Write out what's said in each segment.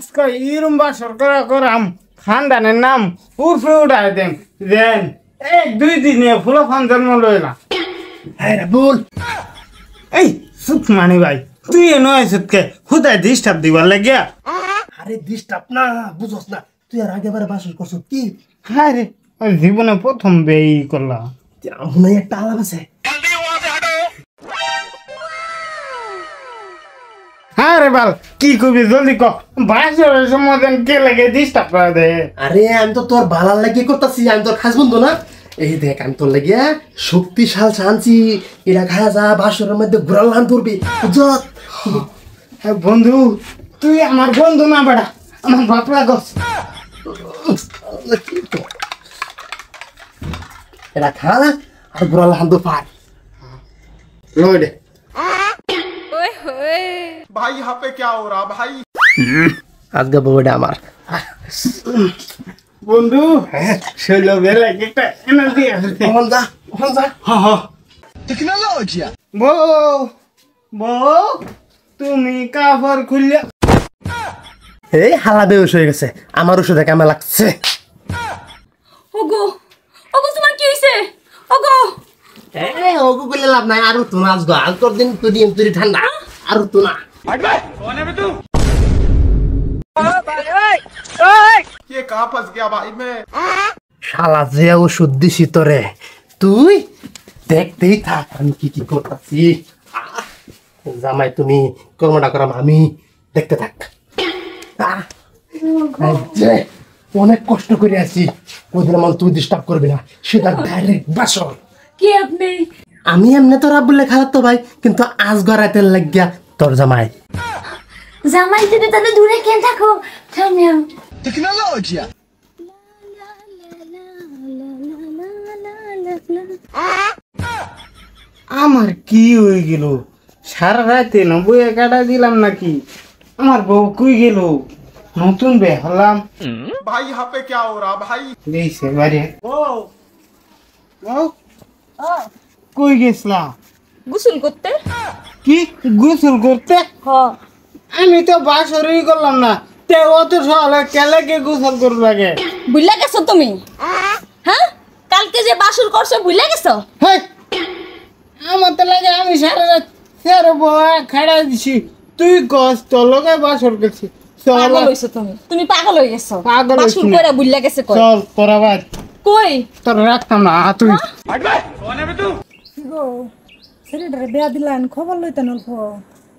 আজকে ইরুম্বা সরকার করাম খানদানের নাম উর্ফে উঠাই দেন দেন 1-2 দিনে ফুল ফান জন্ম লইলা হ্যাঁ বল এই সুখ মানি ভাই তুই নয় সুতকে খুদাই ডিস্টার্ব দিবার লাগিয়া আরে ডিস্টার্ব না বুঝছ না তুই আর আগেবারে বাসর করছ কি হ্যাঁ রে জীবনে প্রথম বেই করলা হুনে একটা আলাপ আছে হ্যাঁ রে বাল কি কবি জলদি ক বাসরের সমাধান কে লাগে ডিস্টার্ব করে দে আরে আমি তো তোর ভালার লাগিয়ে করতেছি আমি তোর খাস বন্ধু না এই দেখ আমি তোর লাগিয়া শক্তিশাল শান্তি এটা খায়া যা বাসরের মধ্যে ঘুরালাম করবি বুঝত হ্যাঁ বন্ধু তুই আমার বন্ধু না বেড়া আমার বাপ লাগস এটা খা আর ঘুরালাম তো পার লই দে भाई यहाँ पे क्या हो रहा भाई আজকে বউটা আমার বন্ধু শৈল বেলা একটা এনার্জি আছে হন যা হ্যাঁ হ্যাঁ टेक्नोलॉजी বউ বউ তুমি কাপড় খুললে এই হালা বেউস হয়ে গেছে আমার ওষুধে কামে লাগছে ওগো ওগো তোমার কি হইছে ওগো এই ওগু কইলে লাভ নাই আর তো নাচ গো আর তোর দিন তুই ঠান্ডা আর তো না ये कहाँ फंस गया भाई मैं শালা যে ওষুধ দিছি তোরে তুই দেখতেই থাক আমি কি কি করতেছি জামাই তুমি কর্মটা করাম আমি দেখতে থাক এই যে অনেক কষ্ট করে আছি ওইদিন আমার তুই ডিস্টার্ব করবি না সেটা ডাইরেক্ট বাসর কি আপনি আমি এমনি তোর বললে খারাপ তো ভাই কিন্তু আজ গড়াইতে লাগিয়া তোর জামাই জামাই যদি তাহলে দূরে কেন থাকো সামনে टेक्नोलॉजी আমার কি হয়ে গেল সারা রাতে না বইয়ে কাটা দিলাম নাকি আমার বউ কই গেল নতুন বে হলাম भाई यहाँ पे क्या हो रहा भाई দিয়েছে বাড়ি ও ও কই গেছলা গোসল করতে কি গোসল করতে হ আমি তো বাসরই করলাম না তে অত সকালে কেলাকে গোসল করব লাগে ভুলে গেছো তুমি হ্যাঁ কালকে যে বাসুর করছো ভুলে গেছো হেই আমার তো লাগে আমি সারা রাত সের বয়া খাড়া দিছি তুই কস তো লগে বাসর করছি চল পাগল হইছো তুমি পাগল হয়ে গেছো পাগল হইছি বাসুর না। করে ভুলে গেছে কই চল তোরা বাদ কই তোর রাখতাম না তুই ছেলেটারে বিয়া দিলেন খবর লইতেন অল্প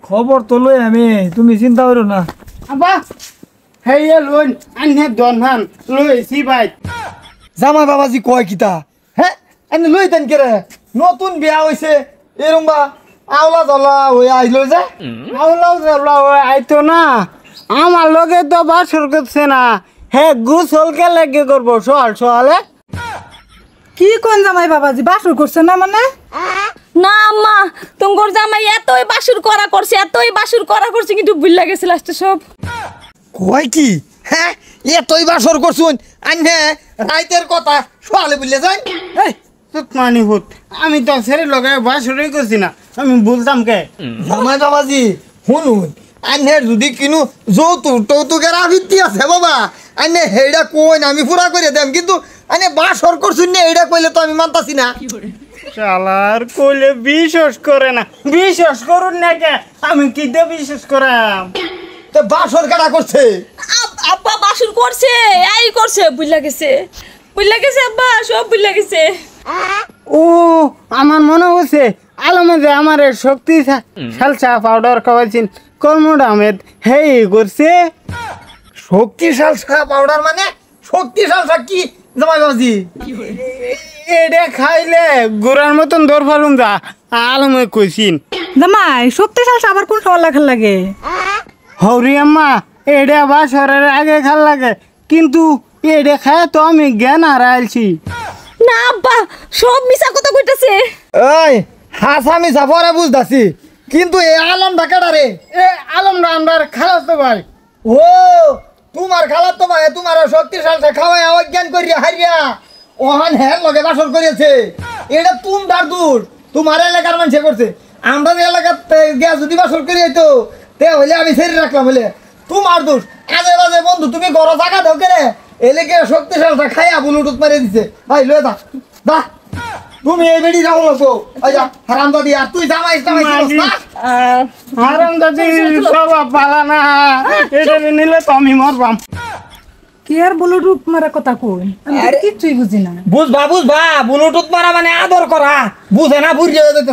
খবর তো লই আমি তুমি চিন্তা করো না আবা হেই লোন আনহে দনহান লইছি ভাই জামাই বাবাজি কয় কিতা হ্যাঁ এনে লইতেন কেরে নতুন বিয়া হইছে এরম্বা আওলা জলা হয়ে আইলো যে আউলাও জাউলা আইতো না আমার লগে তো বাসর করছে না হে গোসল কে লাগে করবো সকালে কি কোন জামাই বাবাজি বাসর করছে না মানে না আম্মা তোমার জামাই এতই বাসুর করা করছে কিন্তু ভুলে গেছে লাস্টে সব কয় কি হ্যাঁ এতই বাসর করছুন আইনে রাইতের কথা সোয়ালে বুঝলে যাই এই তুত মানি হুত আমি তো ছেড়ে লগে বাসরই করছি না আমি বলতাম কে জামাই বাবাজি শুনুন আইনে যদি কিনু যৌতুকের আবৃত্তি আছে বাবা আইনে হেইডা কইন আমি পুরা করে দেম কিন্তু আইনে বাসর করছুন না এইটা কইলে তো আমি মানতাছি না শালার কইলে বিশ্বাস করে না বিশ্বাস করুন না কে আমি কি দিয়ে বিশ্বাস করাম তো বাসর কাটা করছে আব্বা বাসুর করছে এই করছে ভুলে গেছে আব্বা সব ভুলে গেছে ও আমার মনে হচ্ছে আলমে যে আমার শক্তি সালসা পাউডার খাওয়াইছেন কর্মড আহমেদ হেই করছে শক্তিশাল পাউডার মানে শক্তিশাল কি জামাই বাবাজি এটা খাইলে গোড়ার মতন দৌড় ফালুম যা আলমে কইছিন জামাই শক্তিশাল আবার কোন সময় লেখার লাগে হরি আম্মা এটা বাসরের আগে খাল লাগে কিন্তু এটা খায় তো আমি জ্ঞান হারাইছি না আব্বা সব মিছা কথা কইতাছে এই হাসামি জাফরে বুঝতাছি কিন্তু এ আলম ঢাকাটা রে এ আলম রান্নার খালাস তো ভাই ও তোমার খালার তো ভাই তোমার শক্তিশাল খাওয়াই অজ্ঞান করিয়া হারিয়া ওহান হ্যাঁ লগে বাসর করিয়েছে এটা তোমার দূর তোমার এলাকার মানুষে করছে আমরা এলাকাতে গিয়া যদি বাসর করিয়ে তো তে হইলে আমি ছেড়ে রাখলাম হলে তোমার দোষ আজ বন্ধু তুমি ঘর জায়গা দাও কে রে এলেকে শক্তিশালটা খাইয়া ব্লুটুথ মারে দিছে ভাই লয়ে দা দা তুমি এই বেডি রাও লাগবো আচ্ছা হারামজাদি আর তুই জামাই না হারাম দাদি স্বভাব ভালো না, এটা নিলে তো আমি মরবাম। কি আর ব্লুটুথ মারা কথা কই আমি তো কিচ্ছুই বুঝি না। বুঝবা ব্লুটুথ মারা মানে আদর করা বুঝে না বুঝিয়ে দিতে